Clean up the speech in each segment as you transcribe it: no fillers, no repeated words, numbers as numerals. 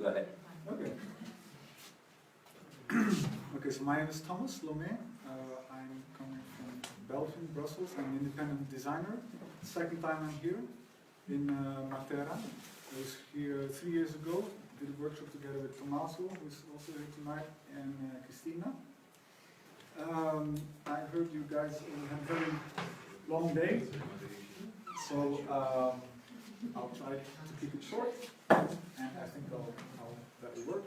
Go ahead. Okay. Okay, so my name is ThomasLommee. I'm coming from Belgium, Brussels. I'm an independent designer. Second time I'm here in Matera. I was here 3 years ago. Did a workshop together with Tommaso, who's also here tonight, and Christina. I heard you guys had a very long day, so I'll try to keep it short, and I think that will work.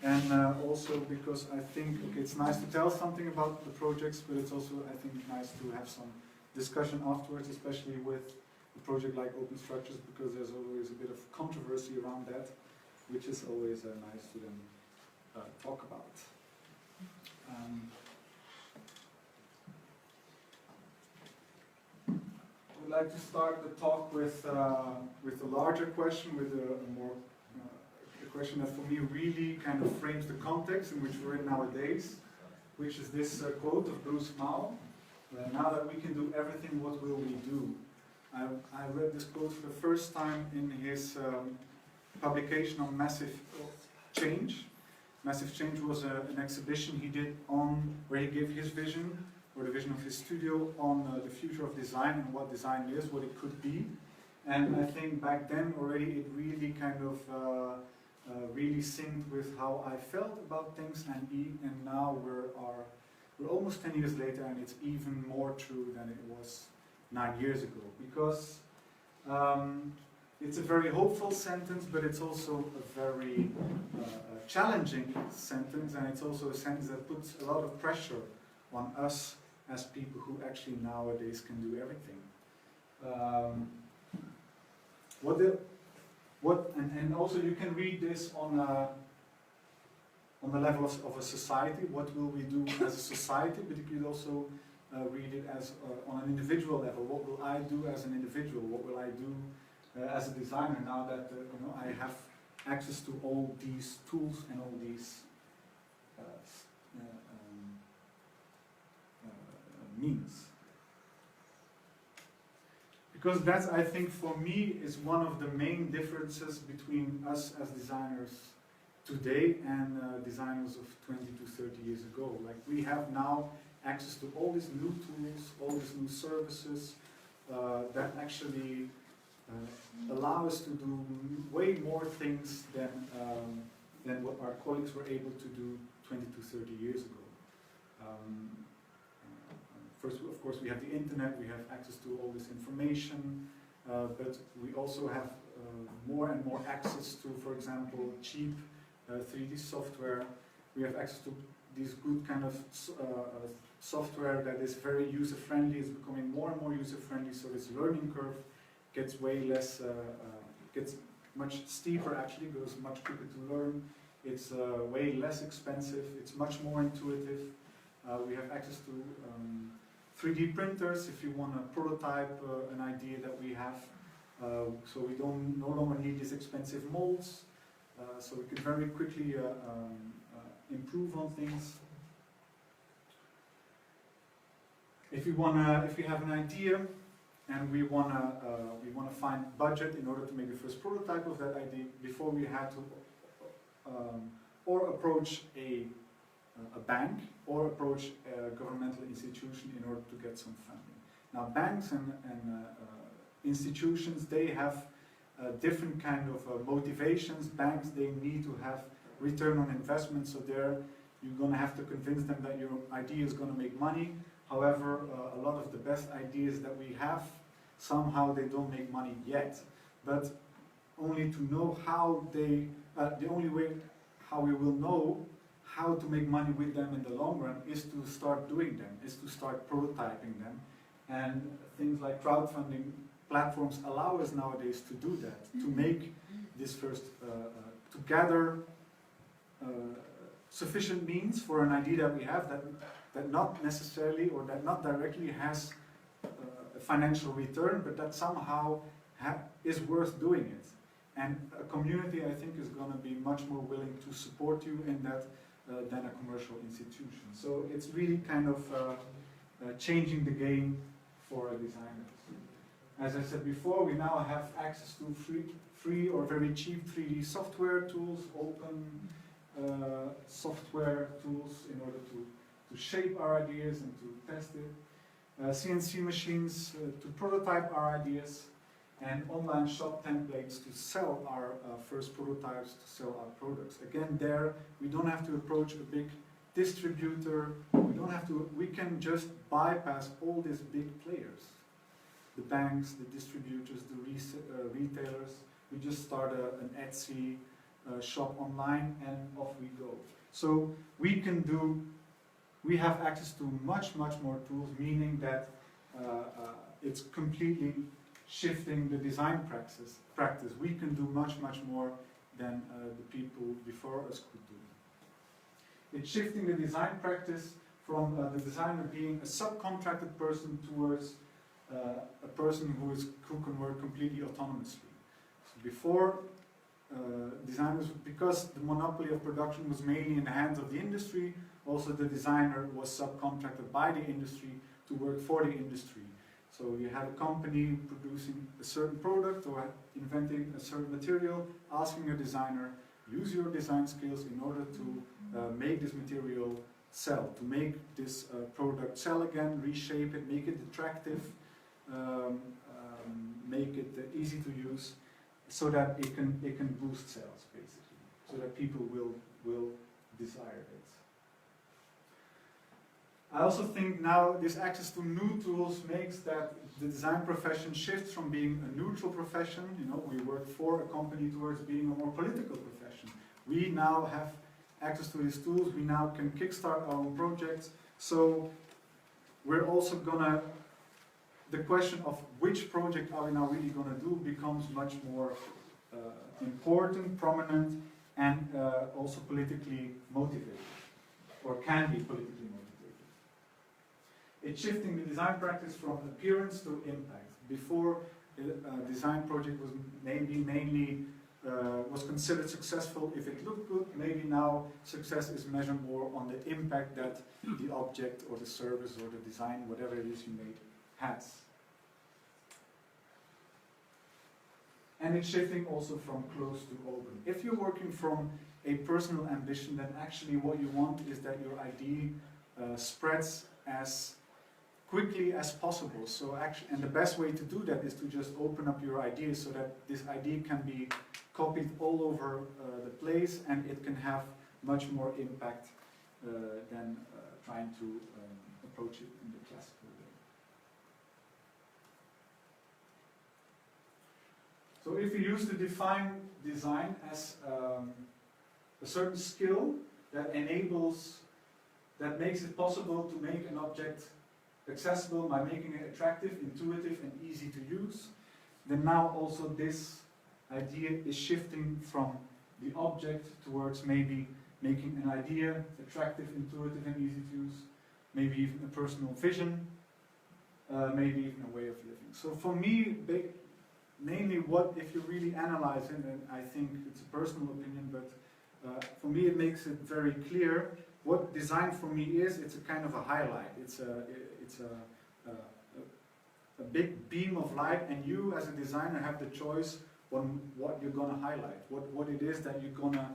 And also because I think it's nice to tell something about the projects, but it's also, I think, nice to have some discussion afterwards, especially with a project like OpenStructures, because there's always a bit of controversy around that, which is always nice to then talk about. I would like to start the talk with a larger question, with a more a question that for me really kind of frames the context in which we're in nowadays, which is this quote of Bruce Mao, now that we can do everything, what will we do? I read this quote for the first time in his publication on Massive Change. Massive Change was an exhibition he did on where he gave his vision, or the vision of his studio, on the future of design and what design is, what it could be. And I think back then already it really kind of really synced with how I felt about things, and now we're almost 10 years later, and it's even more true than it was 9 years ago, because it's a very hopeful sentence, but it's also a very challenging sentence, and it's also a sentence that puts a lot of pressure on us as people who actually nowadays can do everything. And also you can read this on the level of a society. What will we do as a society? But you could also read it as on an individual level. What will I do as an individual? What will I do as a designer now that I have access to all these tools and all these means? Because that's, I think, for me, is one of the main differences between us as designers today and designers of 20 to 30 years ago. Like, we have now access to all these new tools, all these new services that actually allow us to do way more things than what our colleagues were able to do 20 to 30 years ago. First, of course, we have the internet, we have access to all this information, but we also have more and more access to, for example, cheap 3D software. We have access to these good kind of software that is very user-friendly. It's becoming more and more user-friendly, so this learning curve gets way less, gets much steeper actually, goes much quicker to learn. It's way less expensive, it's much more intuitive. We have access to 3D printers if you want to prototype an idea that we have. So we no longer need these expensive molds. So we can very quickly improve on things. If we have an idea and we wanna find budget in order to make the first prototype of that idea, before we had to or approach a bank or approach a governmental institution in order to get some funding. Now, banks and institutions, they have different kind of motivations. Banks, they need to have return on investment, so there you're going to have to convince them that your idea is going to make money. However, a lot of the best ideas that we have, somehow they don't make money yet. But only to know how they, the only way how we will know how to make money with them in the long run is to start doing them, is to start prototyping them. And things like crowdfunding platforms allow us nowadays to do that, to make this first, to gather sufficient means for an idea that we have that not necessarily or that not directly has a financial return, but that somehow is worth doing it. And a community, I think, is going to be much more willing to support you in that than a commercial institution. So it's really kind of changing the game for designers. As I said before, we now have access to free free or very cheap 3D software tools, open software tools in order to shape our ideas and to test it. CNC machines to prototype our ideas, and online shop templates to sell our first prototypes, to sell our products. Again, there we don't have to approach a big distributor. We can just bypass all these big players, the banks, the distributors, the retailers. We just start an ENSCI shop online, and off we go. So we have access to much more tools, meaning that it's completely shifting the design practice. We can do much more than the people before us could do. It's shifting the design practice from the designer being a subcontracted person towards a person who can work completely autonomously. So before, designers, because the monopoly of production was mainly in the hands of the industry, also the designer was subcontracted by the industry to work for the industry. So you had a company producing a certain product or inventing a certain material, asking a designer, use your design skills in order to make this material sell, to make this product sell again, reshape it, make it attractive, make it easy to use, so that it can boost sales, basically, so that people will desire it. I also think now this access to new tools makes that the design profession shifts from being a neutral profession, we work for a company, towards being a more political profession. We now have access to these tools, we now can kickstart our own projects, so we're also gonna, the question of which project are we now really gonna do becomes much more important, prominent, and also politically motivated, or can be politically motivated. It's shifting the design practice from appearance to impact. Before, a design project was mainly was considered successful if it looked good. Maybe now success is measured more on the impact that the object or the service or the design, whatever it is you made, has. And it's shifting also from close to open. If you're working from a personal ambition, then actually what you want is that your idea spreads as quickly as possible. So actually, and the best way to do that is to just open up your idea so that this idea can be copied all over the place, and it can have much more impact than trying to approach it in the classical way. So if you use to define design as a certain skill that makes it possible to make an object accessible by making it attractive, intuitive, and easy to use, then now also this idea is shifting from the object towards maybe making an idea attractive, intuitive, and easy to use, maybe even a personal vision, maybe even a way of living. So for me, mainly what, if you really analyze it, and I think it's a personal opinion, but for me it makes it very clear what design for me is. It's a kind of a highlight. It's a big beam of light, and you as a designer have the choice on what you're gonna highlight, what it is that you're gonna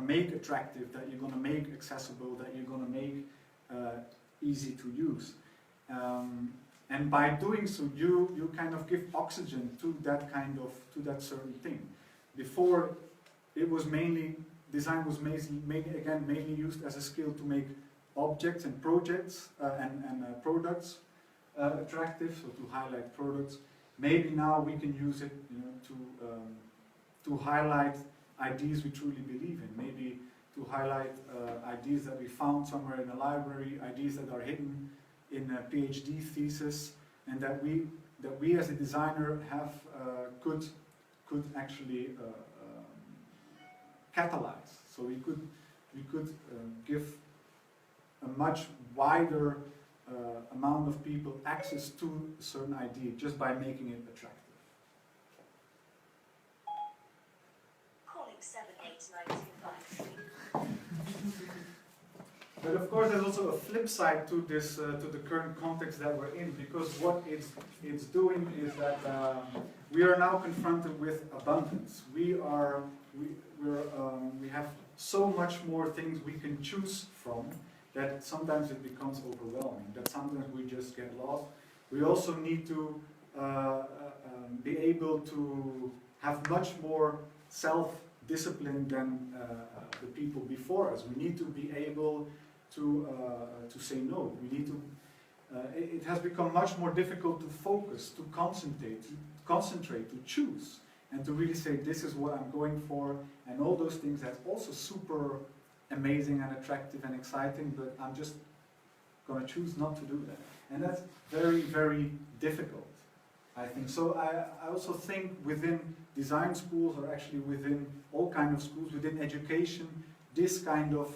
make attractive, that you're gonna make accessible, that you're gonna make easy to use. And by doing so, you kind of give oxygen to that certain thing. Before, it was design was mainly used as a skill to make objects and projects and products attractive, so to highlight products. Maybe now we can use it, to highlight ideas we truly believe in. Maybe to highlight ideas that we found somewhere in a library, ideas that are hidden in a PhD thesis, and that we as a designer have could actually catalyze. So we could give a much wider amount of people access to a certain idea just by making it attractive. Calling 78925. But of course, there's also a flip side to this, to the current context that we're in, because what it's doing is that we are now confronted with abundance. We have so much more things we can choose from that sometimes it becomes overwhelming. That sometimes we just get lost. We also need to be able to have much more self-discipline than the people before us. We need to be able to say no. We need to. It has become much more difficult to focus, to concentrate, to choose, and to really say this is what I'm going for, and all those things. That's also super amazing and attractive and exciting. But I'm just going to choose not to do that, and that's very, very difficult, I think. So I also think within design schools, or actually within all kind of schools, within education, this kind of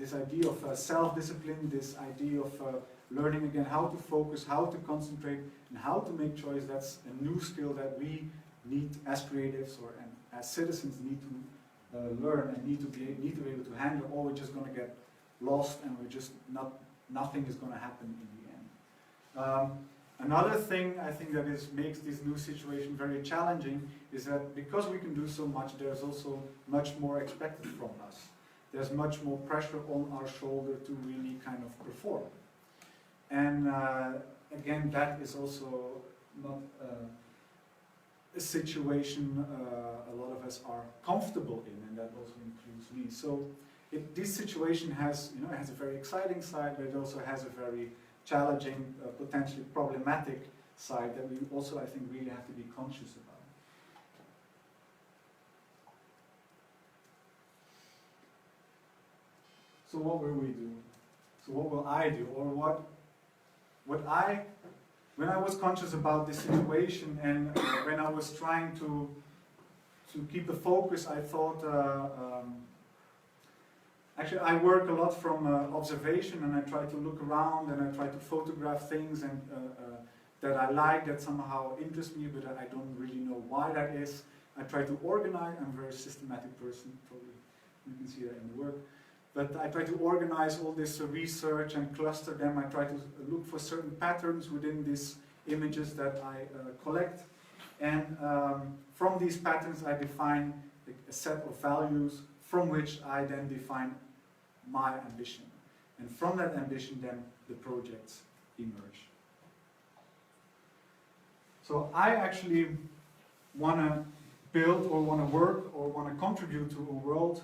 this idea of self-discipline, this idea of learning again how to focus, how to concentrate, and how to make choice, that's a new skill that we need as creatives or as citizens need to learn and need to be able to handle, or we're just going to get lost and we're just nothing is going to happen in the end. Another thing I think that makes this new situation very challenging is that because we can do so much, there's also much more expected from us. There's much more pressure on our shoulder to really kind of perform. And again, that is also not a situation a lot of us are comfortable in, and that also includes me. So this situation has, it has a very exciting side, but it also has a very challenging, potentially problematic side that we also, I think, really have to be conscious about. So what will we do? So what will I do? Or when I was conscious about this situation and when I was trying to keep the focus, I thought, actually I work a lot from observation, and I try to look around and I try to photograph things and that I like, that somehow interest me, but I don't really know why that is. I try to organize. I'm a very systematic person, probably you can see that in the work. But I try to organize all this research and cluster them. I try to look for certain patterns within these images that I collect. And from these patterns I define a set of values from which I then define my ambition. And from that ambition then the projects emerge. So I actually want to build or want to work or want to contribute to a world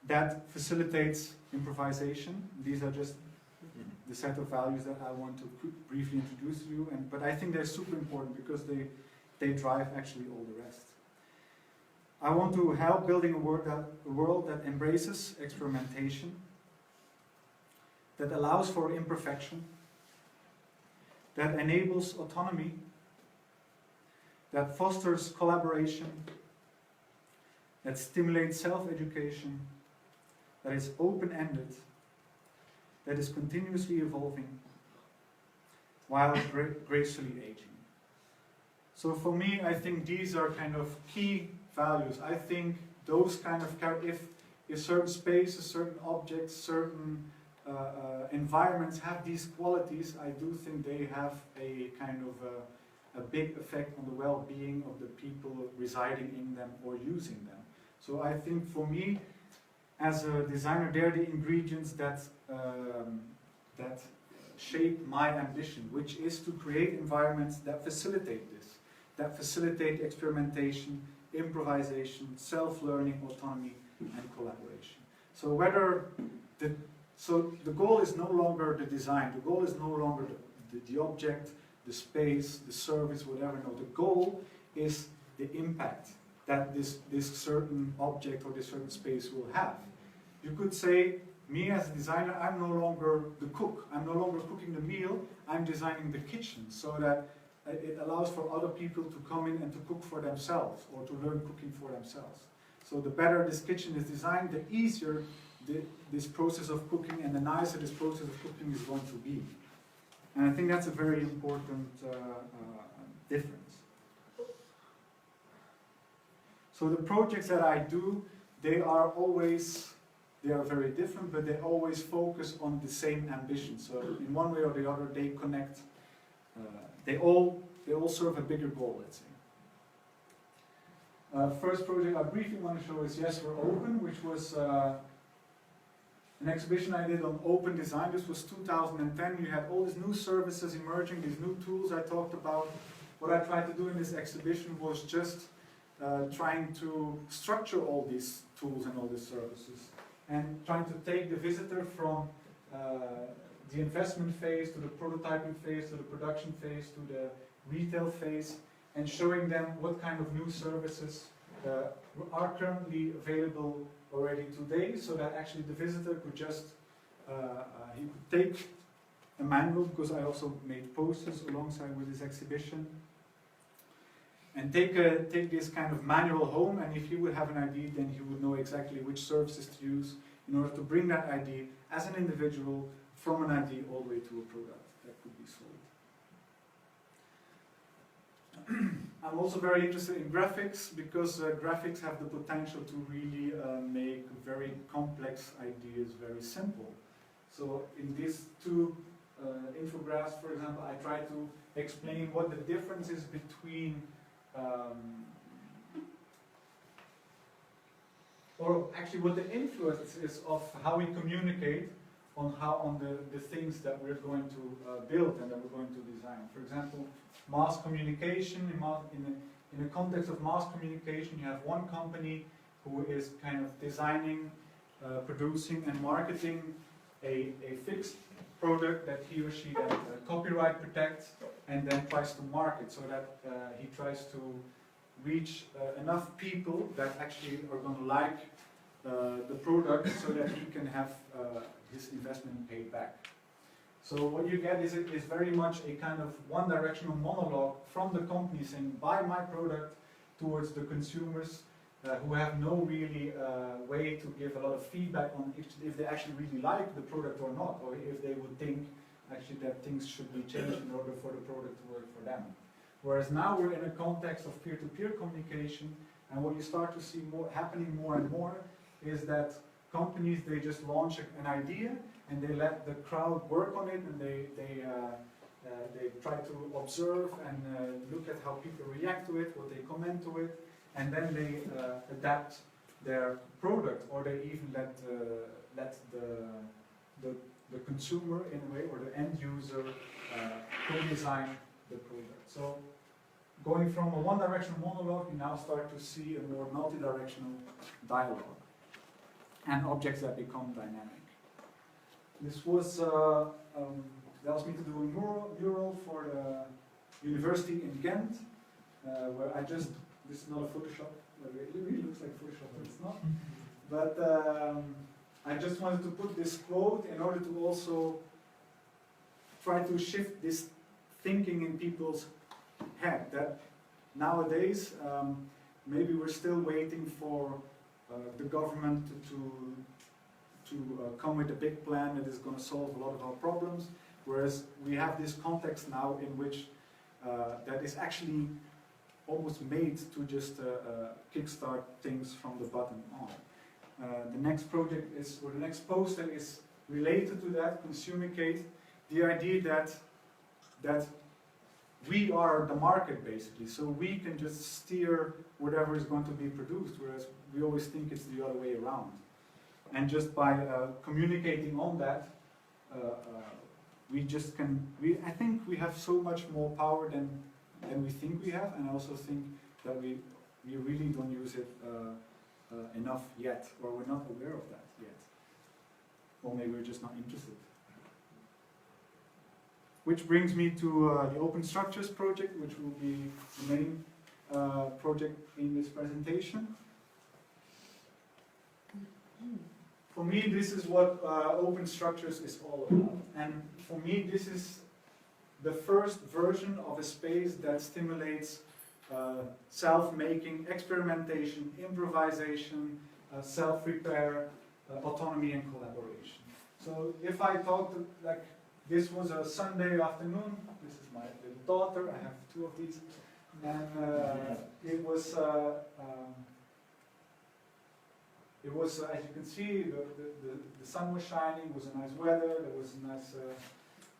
that facilitates improvisation. These are just the set of values that I want to briefly introduce to you, but I think they're super important because they drive actually all the rest. I want to help building a world that embraces experimentation, that allows for imperfection, that enables autonomy, that fosters collaboration, that stimulates self-education, that is open-ended, that is continuously evolving, while gracefully aging. So for me, I think these are kind of key values. I think those kind of, if certain spaces, certain objects, certain environments have these qualities, I do think they have a kind of a big effect on the well-being of the people residing in them or using them. So I think for me, as a designer, they're the ingredients that shape my ambition, which is to create environments that facilitate this, that facilitate experimentation, improvisation, self-learning, autonomy, and collaboration. So the goal is no longer the design, the goal is no longer the object, the space, the service, whatever. No, the goal is the impact that this certain object or this certain space will have. You could say, me as a designer, I'm no longer the cook. I'm no longer cooking the meal. I'm designing the kitchen so that it allows for other people to come in and to cook for themselves or to learn cooking for themselves. So the better this kitchen is designed, the easier this process of cooking and the nicer this process of cooking is going to be. And I think that's a very important difference. So the projects that I do, they they are very different, but they always focus on the same ambition. So in one way or the other, they connect. They all serve a bigger goal, let's say. First project I briefly want to show is Yes, We're Open, which was an exhibition I did on open design. This was 2010. You had all these new services emerging, these new tools I talked about. What I tried to do in this exhibition was just trying to structure all these tools and all these services, and trying to take the visitor from the investment phase to the prototyping phase to the production phase to the retail phase, and showing them what kind of new services are currently available already today, so that actually the visitor could just he could take a manual, because I also made posters alongside with this exhibition, and take this kind of manual home, and if he would have an idea, then he would know exactly which services to use in order to bring that idea as an individual from an idea all the way to a product that could be sold. I'm also very interested in graphics, because graphics have the potential to really make very complex ideas very simple. So in these two infographics, for example, I try to explain what the difference is between or actually what the influence is of how we communicate on the things that we're going to build and that we're going to design. For example, mass communication. In the context of mass communication, you have one company who is kind of designing, producing and marketing a fixed product that he or she then copyright protects and then tries to market, so that he tries to reach enough people that actually are going to like the product, so that he can have his investment paid back. So what you get is very much a kind of one-directional monologue from the company saying, buy my product, towards the consumers who have no really way to give a lot of feedback on if they actually really like the product or not, or if they would think actually that things should be changed in order for the product to work for them. Whereas now we're in a context of peer-to-peer communication, and what you start to see happening more and more is that companies, they just launch an idea and they let the crowd work on it, and they try to observe and look at how people react to it, what they comment to it, and then they adapt their product, or they even let the consumer in a way, or the end user co-design the product. So going from a one-directional monologue, you now start to see a more multi-directional dialogue and objects that become dynamic. This was they asked me to do a mural for the university in Ghent, where this is not a Photoshop, it really looks like Photoshop, but it's not. But I just wanted to put this quote in order to also try to shift this thinking in people's head, that nowadays maybe we're still waiting for the government to come with a big plan that is going to solve a lot of our problems, whereas we have this context now in which that is actually almost made to just kickstart things from the bottom on. The next project is, or the next poster is related to that, Consumicate, the idea that we are the market basically, so we can just steer whatever is going to be produced, whereas we always think it's the other way around. And just by communicating on that, we just can, I think we have so much more power than we think we have, and I also think that we really don't use it enough yet, or we're not aware of that yet. Or maybe we're just not interested. Which brings me to the OpenStructures project, which will be the main project in this presentation. For me, this is what OpenStructures is all about. And for me, this is the first version of a space that stimulates self-making, experimentation, improvisation, self-repair, autonomy and collaboration. So if I talked like this was a Sunday afternoon, this is my little daughter, I have two of these, and it it was, as you can see, the sun was shining, it was a nice weather, there was a nice,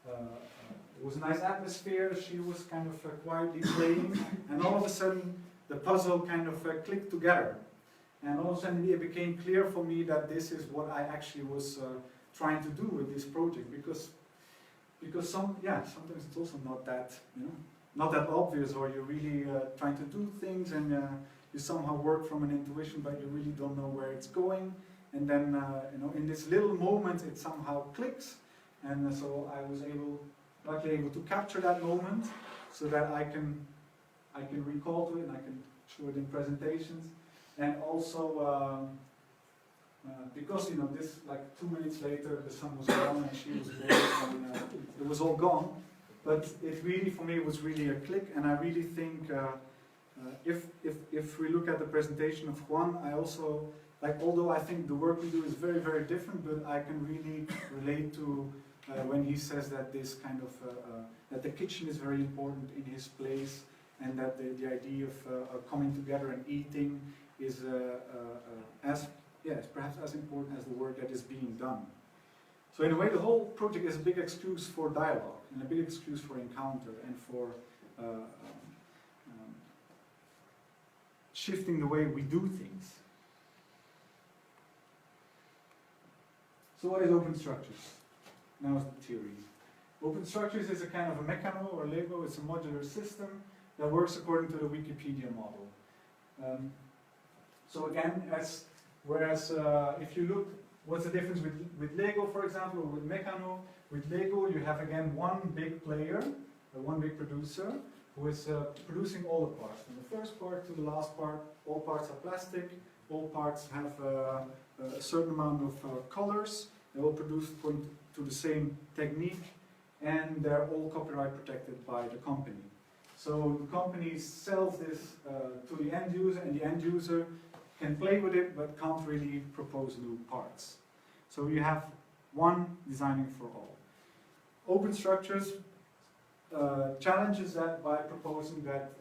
it was a nice atmosphere, she was kind of quietly playing, and all of a sudden the puzzle kind of clicked together. And all of a sudden it became clear for me that this is what I actually was trying to do with this project, because sometimes it's also not that, not that obvious, or you're really trying to do things and you somehow work from an intuition, but you really don't know where it's going. And then, in this little moment, it somehow clicks. And so I was luckily able to capture that moment, so that I can recall to it and I can show it in presentations. And also, because this, like 2 minutes later, the sun was gone and she was born, and it was all gone. But it really, for me, was really a click, and I really think if we look at the presentation of Juan, I also, although I think the work we do is very, very different, but I can really relate to when he says that this kind of, that the kitchen is very important in his place, and that the idea of coming together and eating is perhaps as important as the work that is being done. So in a way, the whole project is a big excuse for dialogue, and a big excuse for encounter, and for shifting the way we do things. So what is OpenStructures? Now the theory. OpenStructures is a kind of a mechano or Lego. It's a modular system that works according to the Wikipedia model. So again, whereas if you look, what's the difference with Lego, for example, or with Mechano? With Lego, you have again one big player, one big producer, who is producing all the parts. From the first part to the last part, all parts are plastic, all parts have a certain amount of colors, they're all produced according to the same technique, and they're all copyright protected by the company. So the company sells this to the end user, and the end user can play with it, but can't really propose new parts. So you have one designing for all. OpenStructures challenges that by proposing that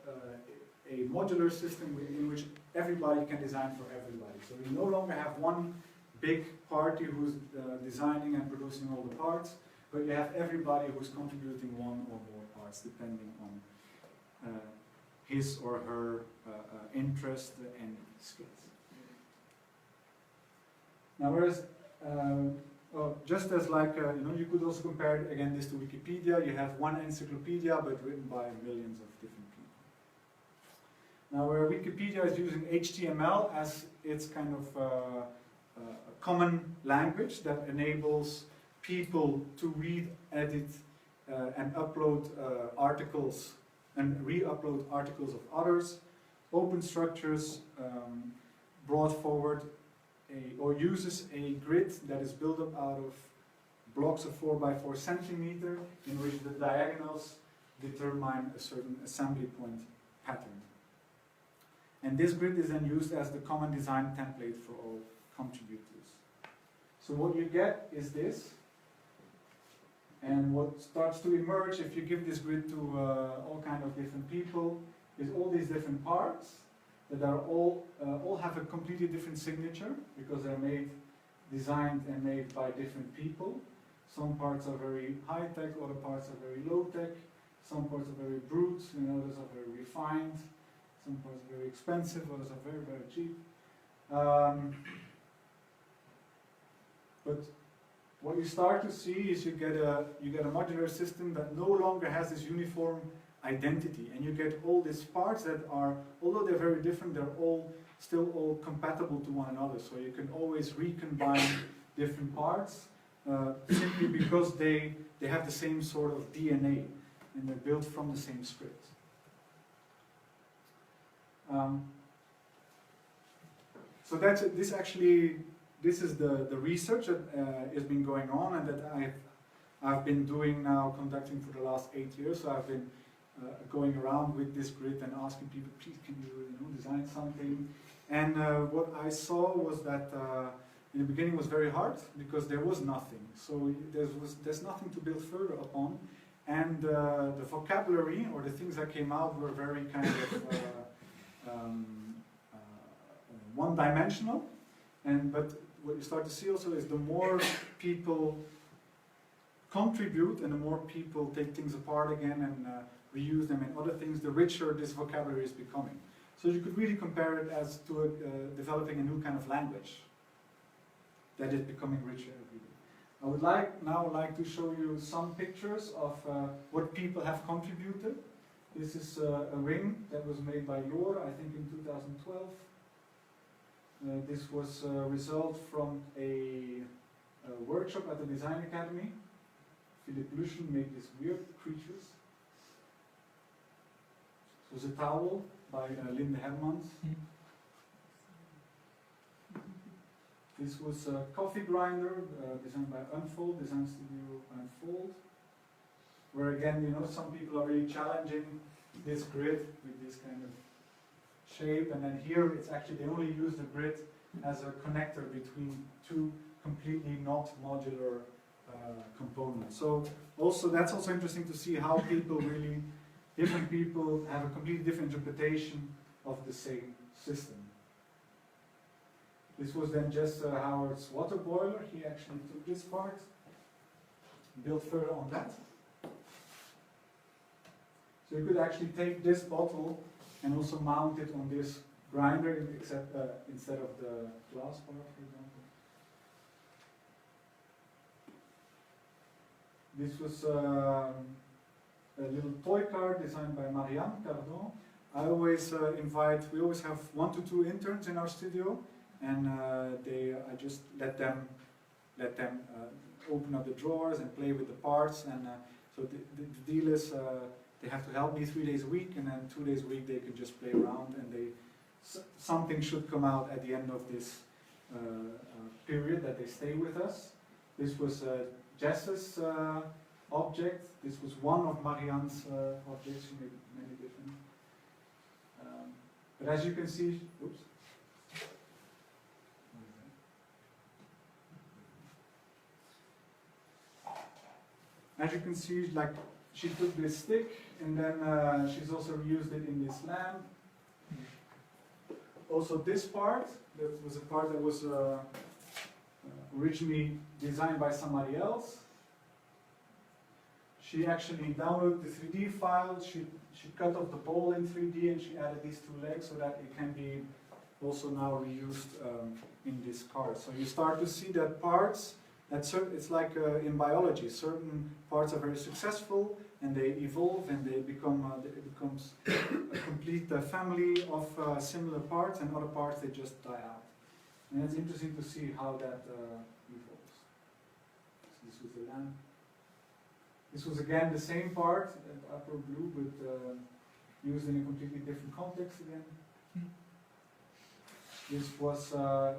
a modular system in which everybody can design for everybody. So you no longer have one big party who's designing and producing all the parts, but you have everybody who's contributing one or more parts depending on his or her interest and skills. Now, whereas, just as you could also compare again this to Wikipedia. You have one encyclopedia, but written by millions of different people. Now, where Wikipedia is using HTML as its kind of a common language that enables people to read, edit, and upload articles and re-upload articles of others, OpenStructures brought forward or uses a grid that is built up out of blocks of 4 by 4 centimeter, in which the diagonals determine a certain assembly point pattern. And this grid is then used as the common design template for all contributors. So what you get is this, and what starts to emerge if you give this grid to all kind of different people is all these different parts that are all have a completely different signature, because they're designed and made by different people. Some parts are very high-tech, other parts are very low-tech, some parts are very brute, and others are very refined, some parts are very expensive, others are very, very cheap. But what you start to see is you get a modular system that no longer has this uniform identity, and you get all these parts that are, although they're very different, they're still all compatible to one another. So you can always recombine different parts simply because they have the same sort of DNA, and they're built from the same script. So this is the research that has been going on, and that I've been doing now, conducting for the last 8 years. So I've been going around with this grid and asking people, please, can you design something? And what I saw was that in the beginning was very hard, because there was nothing. So there's nothing to build further upon, and the vocabulary or the things that came out were very kind of one-dimensional. But what you start to see also is the more people contribute and the more people take things apart again and reuse them and other things, the richer this vocabulary is becoming. So you could really compare it as to developing a new kind of language that is becoming richer every day. I would now like to show you some pictures of what people have contributed. This is a ring that was made by Jor, I think in 2012. This was a result from a workshop at the Design Academy. Philip Luschen made these weird creatures. This was a towel by Linde Hermans. This was a coffee grinder designed by Unfold, Design Studio Unfold. Where again, you know, some people are really challenging this grid with this kind of shape, and then here it's actually, they only use the grid as a connector between two completely not modular components. So also that's also interesting to see how people really, different people have a completely different interpretation of the same system. This was then just Howard's water boiler. He actually took this part, built further on that. So you could actually take this bottle and also mount it on this grinder, except instead of the glass part, for example. This was a little toy car designed by Marianne Cardon. I always we always have 1 to 2 interns in our studio, and I just let them open up the drawers and play with the parts. And so the deal is they have to help me 3 days a week, and then 2 days a week they can just play around, and something should come out at the end of this period that they stay with us. This was Jess's object. This was one of Marianne's objects. She made many different. But as you can see, oops. As you can see, like, she took this stick and then she's also reused it in this lamp. Also this part, that was a part that was originally designed by somebody else. She actually downloaded the 3D file, she cut off the ball in 3D and she added these 2 legs so that it can be also now reused in this car. So you start to see that parts, it's like in biology, certain parts are very successful and they evolve and they become, it becomes a complete family of similar parts, and other parts they just die out. And it's interesting to see how that evolves. So this was the lamp. This was again the same part, upper blue, but used in a completely different context again. This was a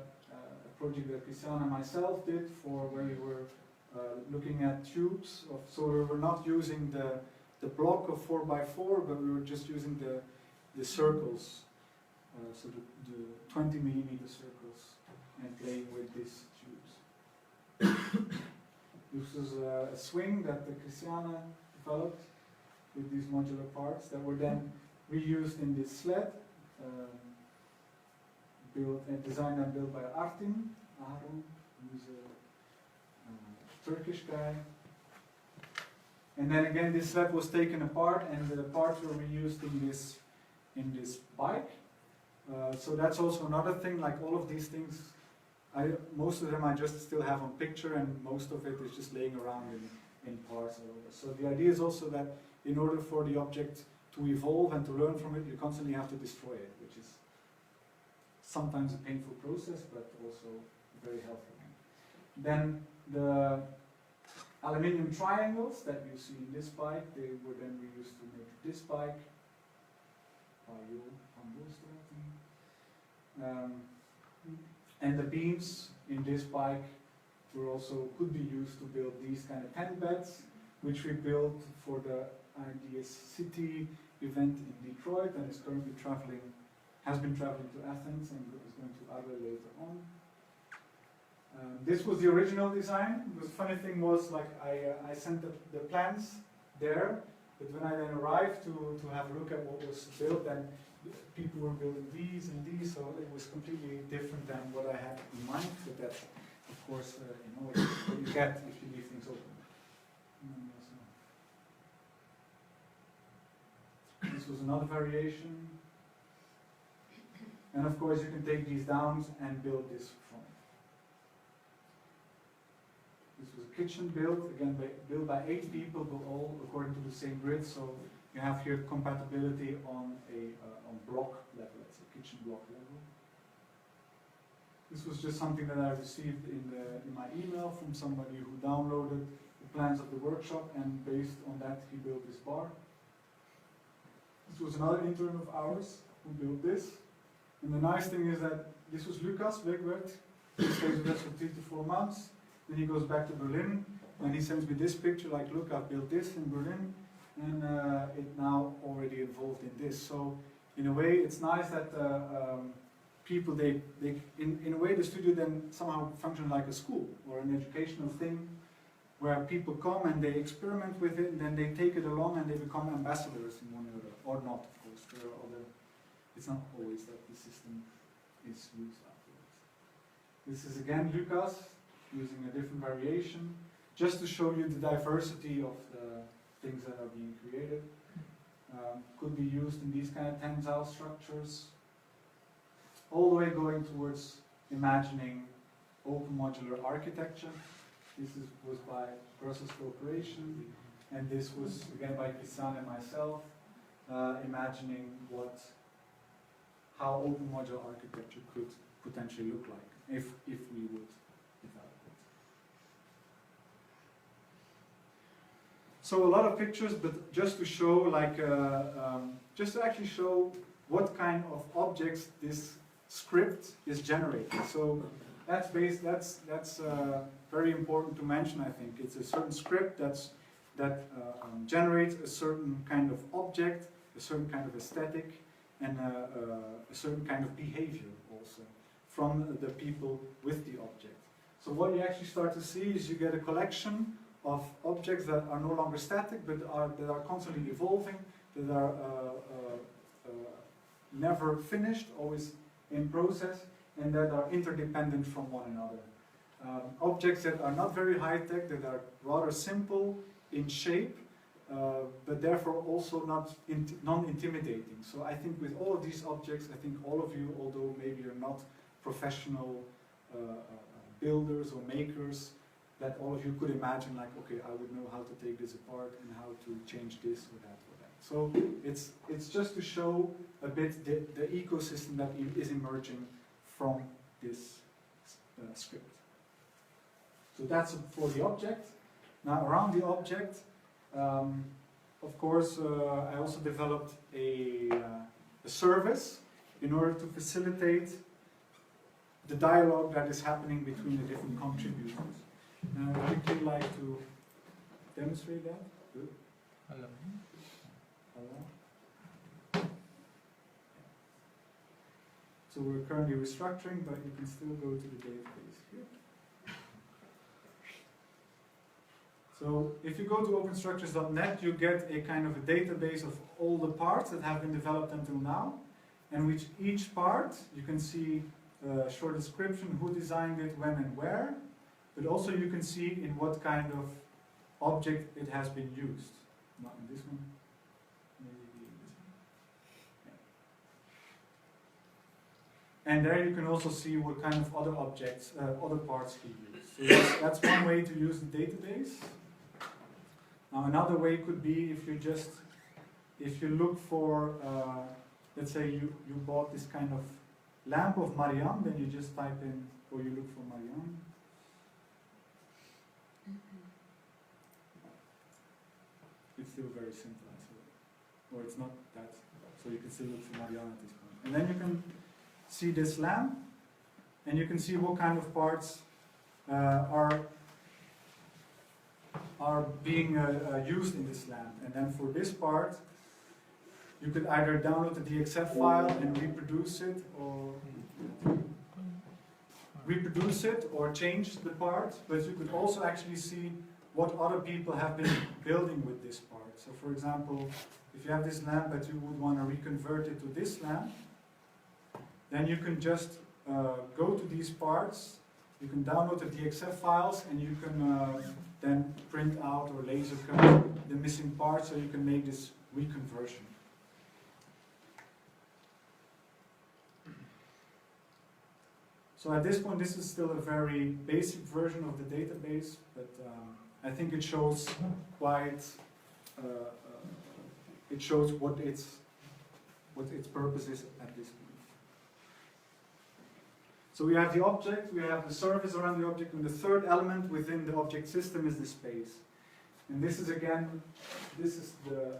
project that Christian and myself did where we were looking at tubes. So we were not using the block of 4x4, but we were just using the circles, so the 20 millimeter circles, and playing with these tubes. This was a swing that Christiana developed with these modular parts that were then reused in this sled, built and designed and built by Artin Aron, who's a Turkish guy. And then again, this sled was taken apart, and the parts were reused in this bike. So that's also another thing. Like all of these things, most of them I just still have on picture, and most of it is just laying around in parts all over. So the idea is also that in order for the object to evolve and to learn from it, you constantly have to destroy it, which is sometimes a painful process, but also very helpful. Then the aluminium triangles that you see in this bike, they were then reused to make this bike by Johan van Boelstraat. And the beams in this bike could be used to build these kind of tent beds, which we built for the IDS City event in Detroit, and is currently has been traveling to Athens and is going to Arles later on. This was the original design. The funny thing was, like, I sent the plans there, but when I then arrived to have a look at what was built, then people were building these and these, so it was completely different than what I had in mind. But that's, of course, what you get if you leave things open. This was another variation. And of course, you can take these down and build this from it. This was a kitchen built, again, built by 8 people, but all according to the same grid. So you have here compatibility on on block level, it's a kitchen block level. This was just something that I received in my email from somebody who downloaded the plans of the workshop, and based on that he built this bar. This was another intern of ours who built this. And the nice thing is that this was Lucas Wegwert. He stays with us for 3 to 4 months. Then he goes back to Berlin, and he sends me this picture, like, look, I've built this in Berlin, and it now already involved in this. So in a way, it's nice that people, in a way, the studio then somehow function like a school or an educational thing, where people come and they experiment with it, and then they take it along and they become ambassadors in one or other, or not, of course. There are other. It's not always that the system is used afterwards. This is again Lucas using a different variation, just to show you the diversity of the things that are being created. Could be used in these kind of tensile structures, all the way going towards imagining open modular architecture. This was by Brussels Corporation, and this was again by Kisan and myself, imagining how open modular architecture could potentially look like if we would develop it. So a lot of pictures, but just to show, like, just to actually show what kind of objects this script is generating. So that's very important to mention. I think it's a certain script that generates a certain kind of object, a certain kind of aesthetic, and a certain kind of behavior also from the people with the object. So what you actually start to see is you get a collection of objects that are no longer static, but that are constantly evolving, that are never finished, always in process, and that are interdependent from one another. Objects that are not very high-tech, that are rather simple in shape, but therefore also non-intimidating. So I think with all of these objects, I think all of you, although maybe you're not professional builders or makers, that all of you could imagine, like, okay, I would know how to take this apart and how to change this or that or that. So it's just to show a bit the ecosystem that is emerging from this script. So that's for the object. Now around the object, of course, I also developed a service in order to facilitate the dialogue that is happening between the different contributors. And I would quickly like to demonstrate that. Good. Hello. Hello. So we're currently restructuring, but you can still go to the database here. So if you go to OpenStructures.net, you get a kind of a database of all the parts that have been developed until now, and which each part, you can see a short description, who designed it, when and where, but also you can see in what kind of object it has been used. Not in this one, maybe in this one. And there you can also see what kind of other objects, other parts he used. So that's one way to use the database. Now another way could be if you look for, let's say you bought this kind of lamp of Marianne, then you just type in, or you look for Marianne. It's still very simple, or it's not that, so you can still look for Marianne at this point. And then you can see this lamp, and you can see what kind of parts are being used in this lamp. And then for this part, you could either download the DXF file and reproduce it or change the part, but you could also actually see what other people have been building with this part. object. So for example, if you have this lamp that you would want to reconvert it to this lamp, then you can just go to these parts, you can download the DXF files, and you can then print out or laser cut the missing parts so you can make this reconversion. So at this point, this is still a very basic version of the database, but I think it shows quite, it shows what its purpose is at this point. So we have the object, we have the service around the object, and the third element within the object system is the space. And this is again, this is the,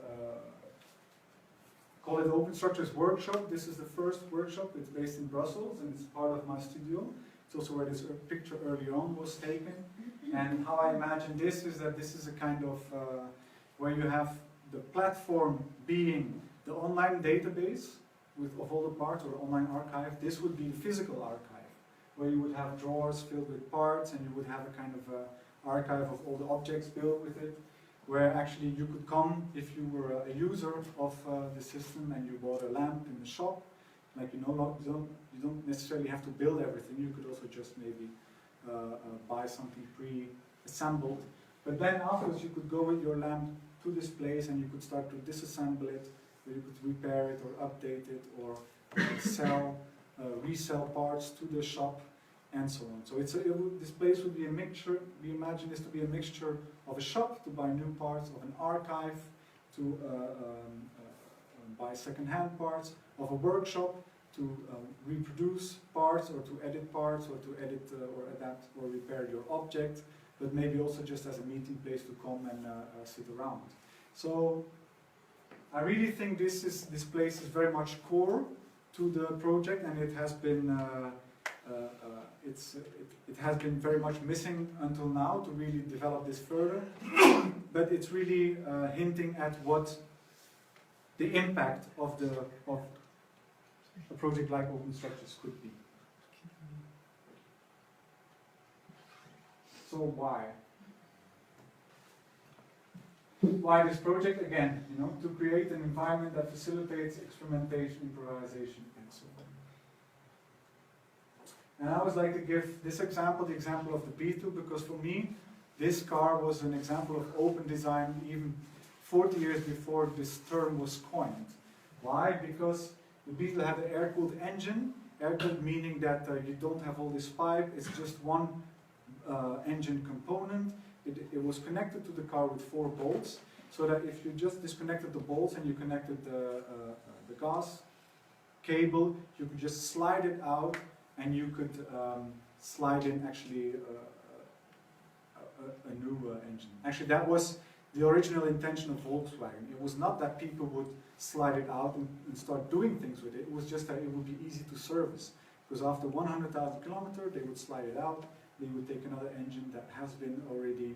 call it OpenStructures workshop. This is the first workshop. It's based in Brussels, and it's part of my studio. It's also where this picture earlier on was taken. And how I imagine this is that this is a kind of, where you have the platform being the online database of all the parts, or the online archive. This would be the physical archive, where you would have drawers filled with parts, and you would have a kind of archive of all the objects built with it, where actually you could come if you were a user of the system and you bought a lamp in the shop. Like you don't necessarily have to build everything. You could also just maybe buy something pre-assembled. But then afterwards you could go with your lamp to this place and you could start to disassemble it, or you could repair it or update it, or sell, resell parts to the shop, and so on. So this place would be a mixture. We imagine this to be a mixture of a shop to buy new parts, of an archive to buy second-hand parts, of a workshop to reproduce parts or to edit parts or to edit or adapt or repair your object, but maybe also just as a meeting place to come and sit around. So I really think this place is very much core to the project, and it has been it has been very much missing until now to really develop this further. But it's really hinting at what the impact of a project like OpenStructures could be. So why? Why this project? Again, to create an environment that facilitates experimentation, improvisation, and so on. And I always like to give this example, the example of the Beetle, because for me, this car was an example of open design even 40 years before this term was coined. Why? Because the Beetle had an air-cooled engine, air-cooled meaning that you don't have all this pipe, it's just one engine component. It was connected to the car with 4 bolts, so that if you just disconnected the bolts and you connected the gas cable, you could just slide it out, and you could slide in actually a new engine. Actually, that was the original intention of Volkswagen. It was not that people would slide it out and start doing things with it. It was just that it would be easy to service. Because after 100,000 kilometers, they would slide it out, they would take another engine that has been already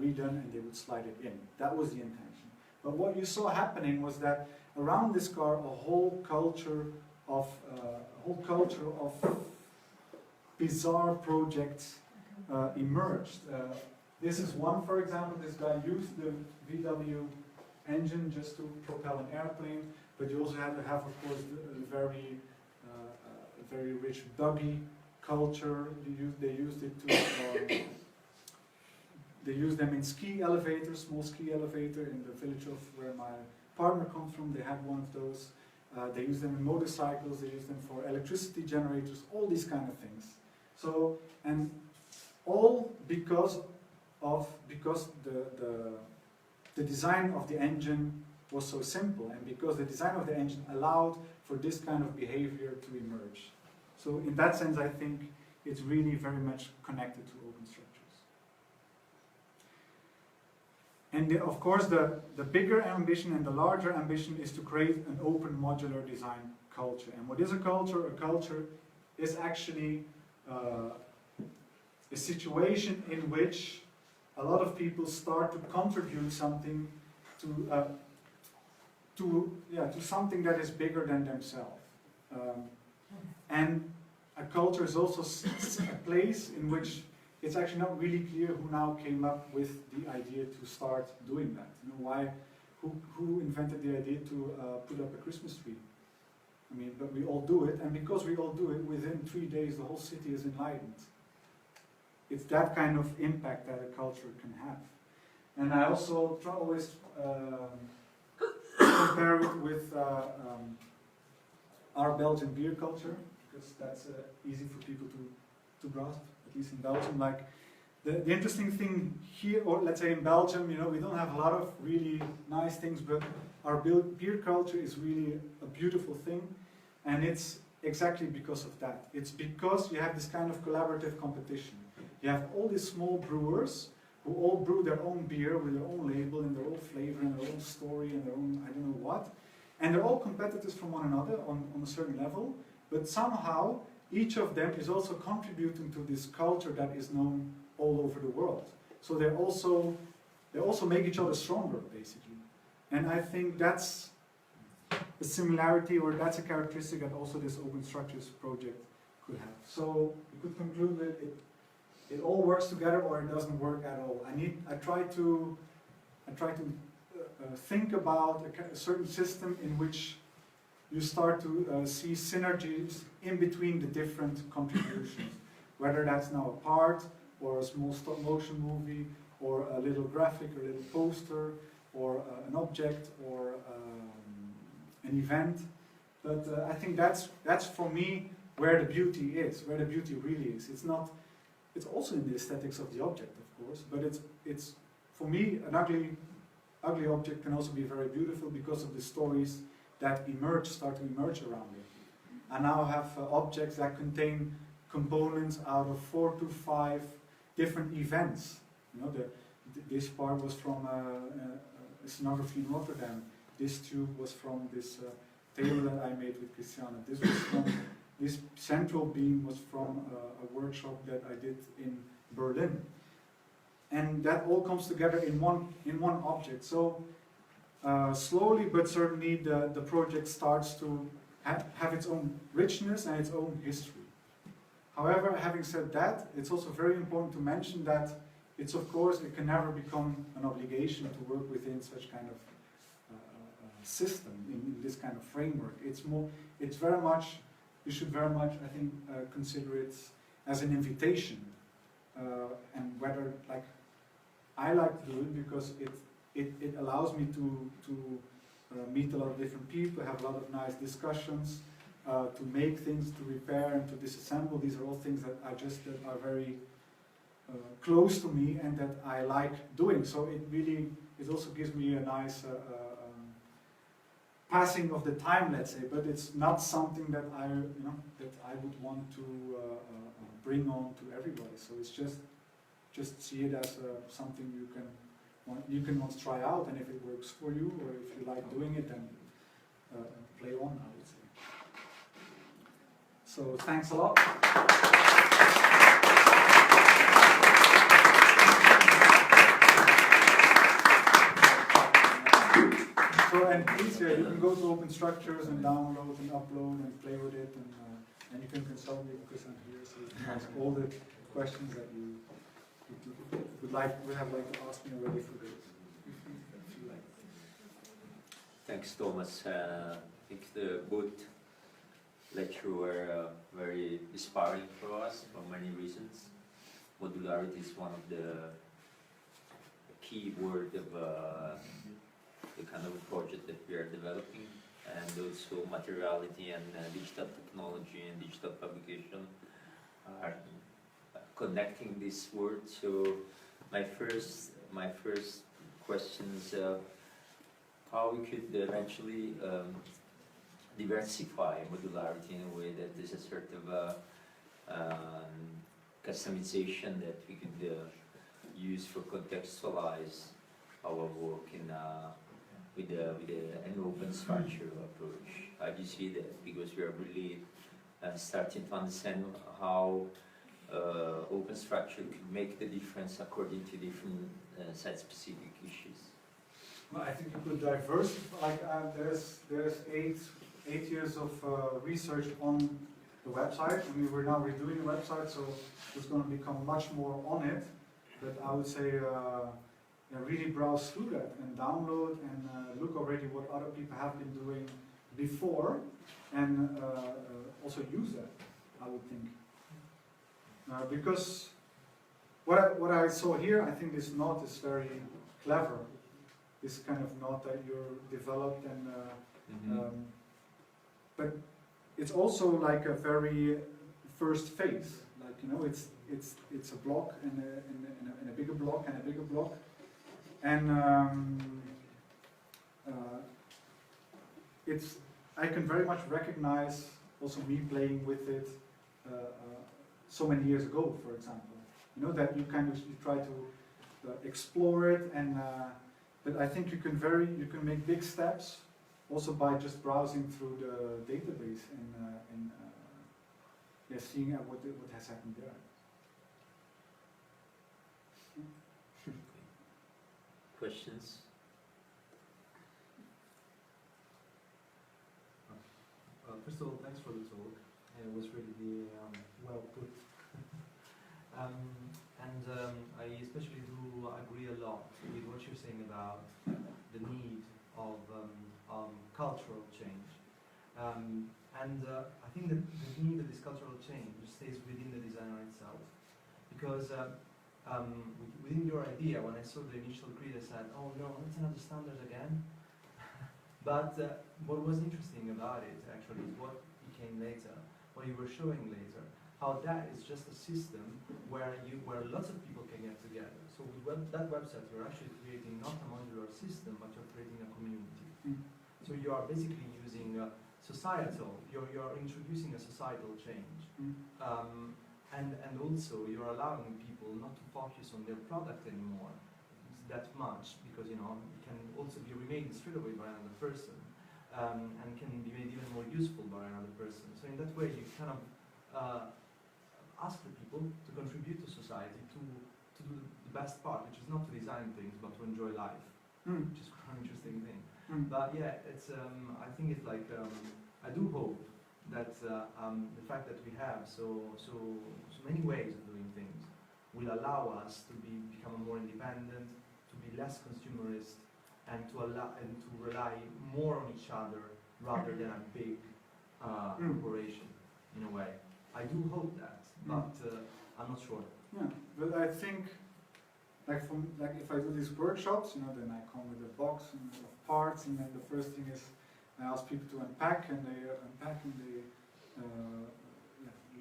redone, and they would slide it in. That was the intention. But what you saw happening was that around this car, a whole culture of bizarre projects emerged. This is one, for example. This guy used the VW engine just to propel an airplane, but you also had to have, of course, a very rich buggy culture. They used it to. They used them in ski elevators, small ski elevator in the village of where my partner comes from. They had one of those. They use them in motorcycles, they use them for electricity generators, all these kind of things. So, and all because the design of the engine was so simple, and because the design of the engine allowed for this kind of behavior to emerge. So in that sense, I think it's really very much connected to OpenStructures. And of course, the bigger ambition and the larger ambition is to create an open modular design culture. And what is a culture? A culture is actually a situation in which a lot of people start to contribute something to something that is bigger than themselves. And a culture is also a place in which it's actually not really clear who now came up with the idea to start doing that. Why who invented the idea to put up a Christmas tree? I mean, but we all do it, and because we all do it, within 3 days the whole city is enlightened. It's that kind of impact that a culture can have. And I also always compare it with our Belgian beer culture, because that's easy for people to grasp, at least in Belgium. Like the interesting thing here, or let's say in Belgium, you know, we don't have a lot of really nice things, but our beer culture is really a beautiful thing, and it's exactly because of that. It's because you have this kind of collaborative competition. You have all these small brewers who all brew their own beer with their own label and their own flavor and their own story and their own I don't know what. And they're all competitors from one another on a certain level, but somehow each of them is also contributing to this culture that is known all over the world. So they also make each other stronger, basically. And I think that's a similarity, or that's a characteristic that also this OpenStructures project could have. So we could conclude that it all works together, or it doesn't work at all. I try to think about a certain system in which you start to see synergies in between the different contributions, whether that's now a part, or a small stop motion movie, or a little graphic, or a little poster, or an object, or an event. But I think that's for me where the beauty is, where the beauty really is. It's also in the aesthetics of the object, of course, but it's for me, an ugly object can also be very beautiful because of the stories that start to emerge around it. I now have objects that contain components out of 4 to 5 different events. You know, this part was from a scenography in Rotterdam. This tube was from this table that I made with Christiane. This central beam was from a workshop that I did in Berlin. And that all comes together in one object. So slowly but certainly the project starts to have its own richness and its own history. However, having said that, it's also very important to mention that it can never become an obligation to work within such kind of system, in this kind of framework. You should very much, I think, consider it as an invitation, and whether, like, I like to do it because it allows me to meet a lot of different people, have a lot of nice discussions, to make things, to repair and to disassemble. These are all things that are very close to me and that I like doing. So it also gives me a nice passing of the time, let's say, but it's not something that I would want to bring on to everybody. So it's just see it as something you can once try out, and if it works for you, or if you like doing it, then play on, I would say. So thanks a lot. So, and please, you can go to OpenStructures and download and upload and play with it, and you can consult me because I'm here, so you can ask all the questions that you would have to ask me already for this, if you like. Thanks, Thomas. I think both lectures were very inspiring for us for many reasons. Modularity is one of the key words of the kind of project that we are developing, and also materiality and digital technology and digital publication are connecting this word. So my first question is how we could eventually diversify modularity in a way that is a sort of customization that we could use for contextualize our work with an open structure approach. How do you see that? Because we are really starting to understand how open structure could make the difference according to different site-specific issues. Well, I think you could diversify. Like there's 8 years of research on the website. I mean, we're now redoing the website, so it's going to become much more on it. But I would say really browse through that and download and look already what other people have been doing before, and also use that, I would think. Because what I saw here, I think this knot is very clever. This kind of knot that you're developed, and but it's also like a very first phase. Like, you know, it's a block and a bigger block and a bigger block, and I can very much recognize also me playing with it so many years ago, for example. You know, that you try to explore it, and but I think you can make big steps also by just browsing through the database and seeing what has happened there. Questions? First of all, thanks for the talk. It was really well put. I especially do agree a lot with what you're saying about the need of cultural change. I think that the need of this cultural change stays within the designer itself. Because within your idea, when I saw the initial grid, I said, oh no, it's another standard again. But what was interesting about it, actually, is what became later, what you were showing later, how that is just a system where lots of people can get together. So with that website, you're actually creating not a modular system, but you're creating a community. So you are basically using you're introducing a societal change. And also you're allowing people not to focus on their product anymore that much, because it can also be remade straight away by another person, and can be made even more useful by another person. So in that way you kind of ask the people to contribute to society, to do the best part, which is not to design things but to enjoy life, which is quite an interesting thing. But yeah, it's I think it's like I do hope that the fact that we have so many ways of doing things will allow us to become more independent, to be less consumerist, and to rely more on each other rather than a big corporation, in a way. I do hope that, but I'm not sure. Yeah, but I think, like if I do these workshops, then I come with a box of parts, and then the first thing is I ask people to unpack, and they unpack, and they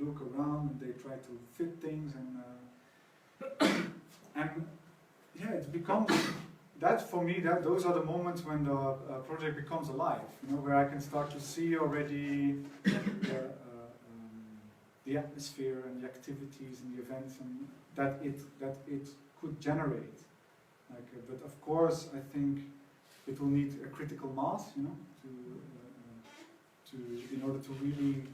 look around, and they try to fit things, and yeah, it becomes that for me. Those are the moments when the project becomes alive. Where I can start to see already the atmosphere and the activities and the events, and that it could generate. But of course, I think it will need a critical mass, in order to really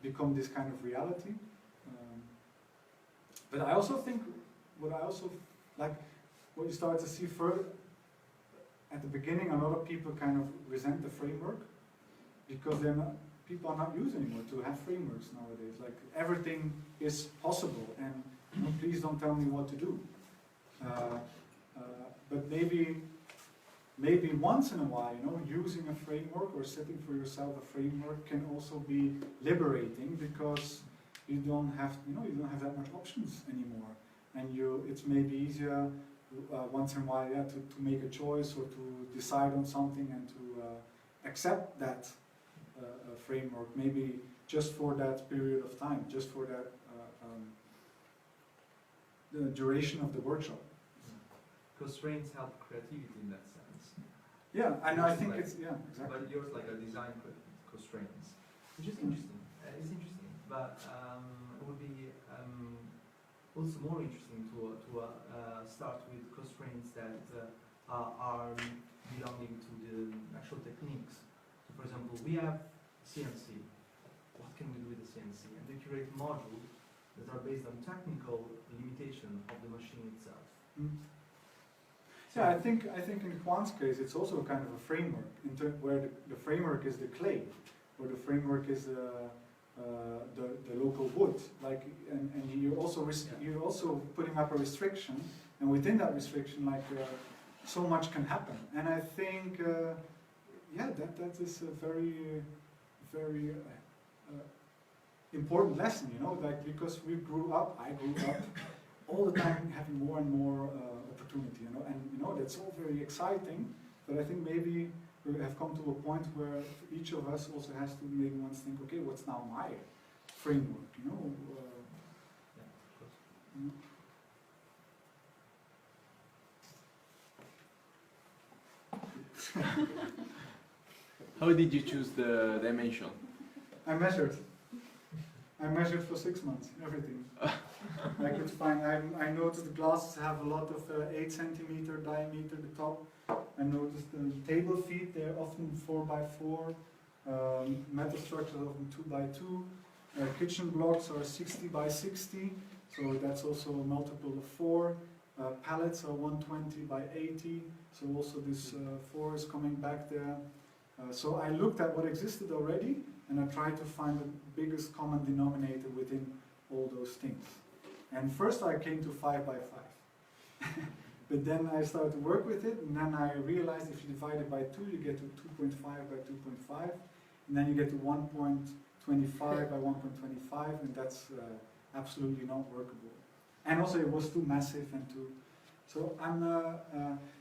become this kind of reality. But I also think what you start to see further at the beginning, a lot of people kind of resent the framework because people are not used anymore to have frameworks nowadays. Like, everything is possible, and please don't tell me what to do. But maybe once in a while, using a framework or setting for yourself a framework can also be liberating, because you don't have that much options anymore, and it's maybe easier once in a while, to make a choice or to decide on something and to accept that framework, maybe just for that period of time, just for that the duration of the workshop. Constraints help creativity in that sense. Yeah, and I think exactly. But yours like a design constraints, which is interesting. It's interesting, but it would be also more interesting to start with constraints that are belonging to the actual techniques. So, for example, we have CNC. What can we do with the CNC? And we create modules that are based on technical limitation of the machine itself. Yeah, I think in Juan's case, it's also kind of a framework, where the framework is the clay, or the framework is the local wood. And you're also putting up a restriction, And within that restriction, like so much can happen. And I think, yeah, that is a very, very important lesson, you know, like because I grew up all the time having more and more opportunity, you know, and you know that's all very exciting. But I think maybe we have come to a point where each of us also has to maybe once think, okay, what's now my framework, you know? Yeah, of course. How did you choose the dimension? I measured for 6 months, everything. I could find, I noticed the glasses have a lot of 8 centimeter diameter at the top. I noticed the table feet, they're often 4 by 4. Metal structures are often 2 by 2. Kitchen blocks are 60 by 60, so that's also a multiple of 4. Pallets are 120 by 80, so also this 4 is coming back there. So I looked at what existed already, and I tried to find the biggest common denominator within all those things. And first I came to 5 by 5. But then I started to work with it, and then I realized if you divide it by 2, you get to 2.5 by 2.5, and then you get to 1.25 by 1.25, and that's absolutely not workable. And also it was too massive and too... So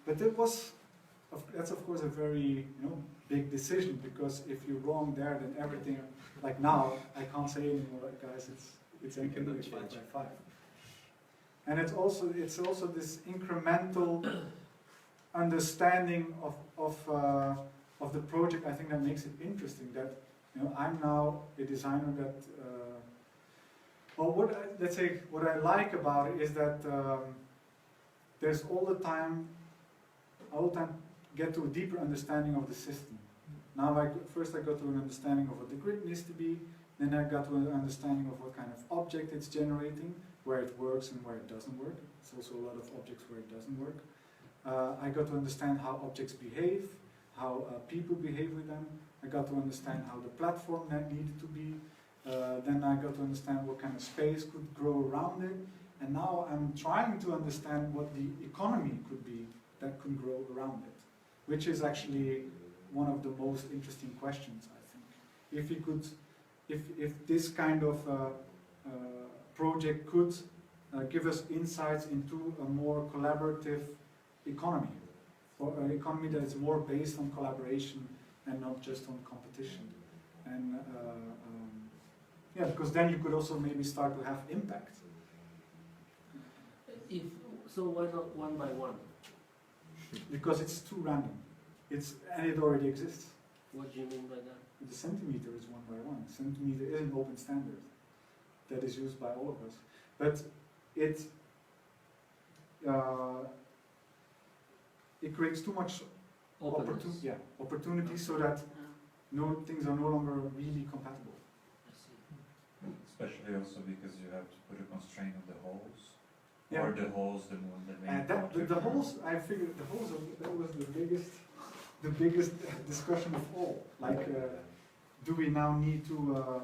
but it was, that's of course a very, big decision, because if you're wrong there, then everything, like now, I can't say anymore, like, guys, it's anything 5 by 5. And it's also this incremental understanding of the project. I think that makes it interesting. That I'm now a designer that, what I like about it is that there's all the time get to a deeper understanding of the system. Now, first I got to an understanding of what the grid needs to be. Then I got to an understanding of what kind of object it's generating, where it works and where it doesn't work. It's also a lot of objects where it doesn't work. I got to understand how objects behave, how people behave with them. I got to understand how the platform net needed to be. Then I got to understand what kind of space could grow around it. And now I'm trying to understand what the economy could be that could grow around it, which is actually one of the most interesting questions, I think. If this kind of project could give us insights into a more collaborative economy, or an economy that is more based on collaboration and not just on competition. And yeah, because then you could also maybe start to have impact. So why not 1 by 1? Because it's too random. And it already exists. What do you mean by that? The centimeter is 1 by 1. Centimeter is an open standard that is used by all of us. But it creates too much opportunity so that things are no longer really compatible. I see. Especially also because you have to put a constraint on the holes. Yeah. Or the holes, the main And the holes, I figured the holes, that was the biggest discussion of all. Like, do we now need to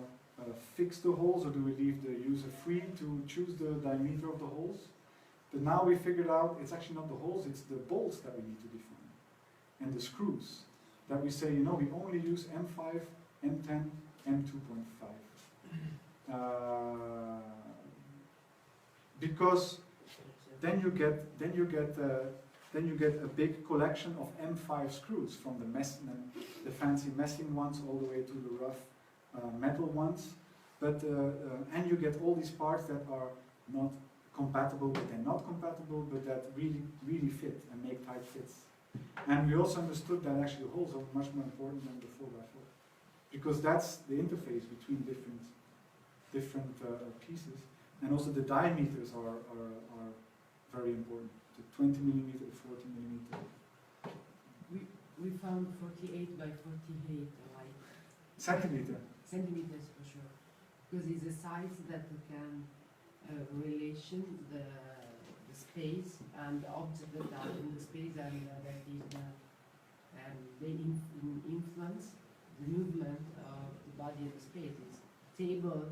fix the holes, or do we leave the user free to choose the diameter of the holes? But now we figured out it's actually not the holes, it's the bolts that we need to define. And the screws. That we say, we only use M5, M10, M2.5. Because then you get a big collection of M5 screws, from the fancy messing ones all the way to the rough metal ones. But and you get all these parts that are not compatible, but they're not compatible, but that really fit and make tight fits. And we also understood that actually the holes are much more important than the 4x4, because that's the interface between different pieces. And also the diameters are very important. The 20 millimeter, 40 millimeter. We found 48 by 48 Centimeters for sure, because it's a size that we can relation the space and the object that are in the space, and that is they influence the movement of the body in the space. It's table,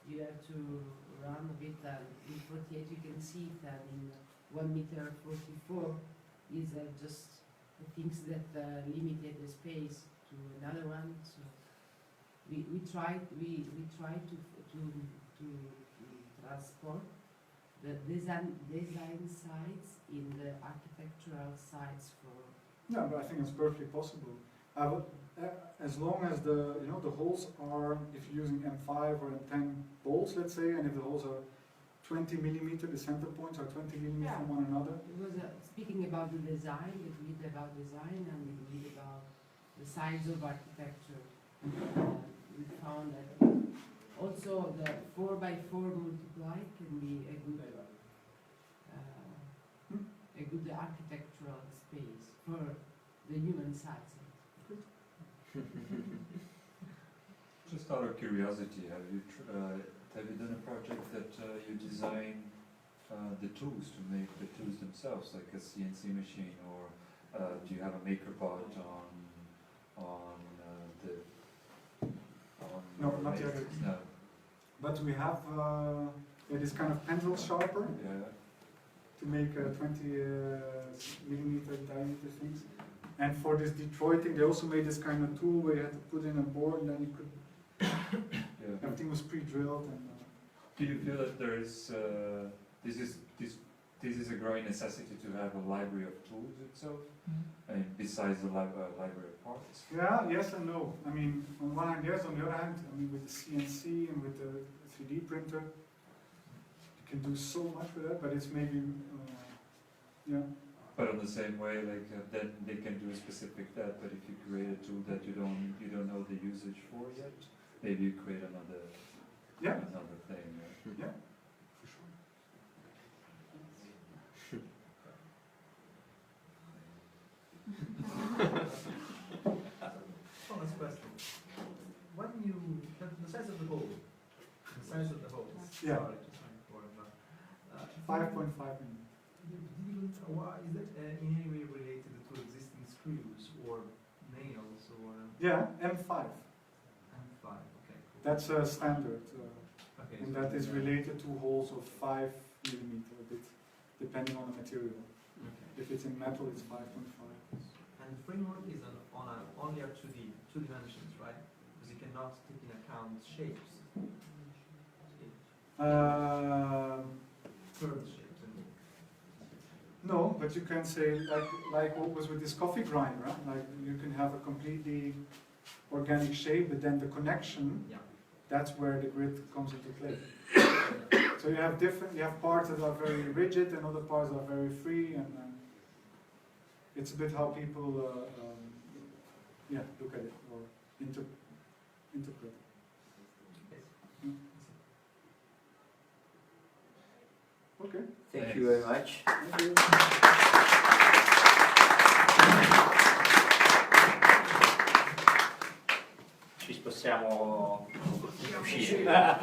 you have to run a bit, and in 48 you can see that in 1 meter 44 is just things that limited the space to another one. So we try to transport the design sites in the architectural sites for. Yeah, but I think it's perfectly possible. As long as the holes are, if you're using M5 or M10 bolts, let's say, and if the holes are 20 millimeter, the center points are 20 millimeter from one another. It was speaking about the design. We read about design and we read about the size of architecture. We found that also the 4x4 multiply can be a good architectural space for the human size. Just out of curiosity, have you done a project that you design the tools to make the tools themselves, like a CNC machine, or do you have a maker part No, not yet. No. But we have this kind of pencil sharper Yeah. to make 20 millimeter diameter things. And for this Detroit thing, they also made this kind of tool where you had to put in a board and then you could. Yeah. Everything was pre-drilled and. Do you feel that there is this is a growing necessity to have a library of tools itself, and besides the library of parts? Yeah, yes and no. I mean, on one hand, yes. On the other hand, I mean, with the CNC and with the 3D printer, you can do so much with that. But it's maybe, yeah. But in the same way, like then they can do a specific that. But if you create a tool that you don't know the usage for yet, maybe you create another thing. Yeah. Honest question. When you the size of the hole, Yeah. Sorry, 5.5 why is that in any way related to existing screws or nails or? Yeah, M5. M5. Okay. Cool. That's a standard, Okay, and so that is yeah. related to holes of 5 millimeter, a bit depending on the material. Okay. If it's in metal, it's 5.5. And the framework is only at 2 dimensions, right? Because you cannot take in account shapes. Curved shapes. No, but you can say like what was with this coffee grinder, right? Like you can have a completely organic shape, but then the connection, Yeah. that's where the grid comes into play. So you have parts that are very rigid and other parts that are very free, and it's a bit how people look at it or interpret it. Okay. Thank you very much. Thank you. Ci spostiamo uscire.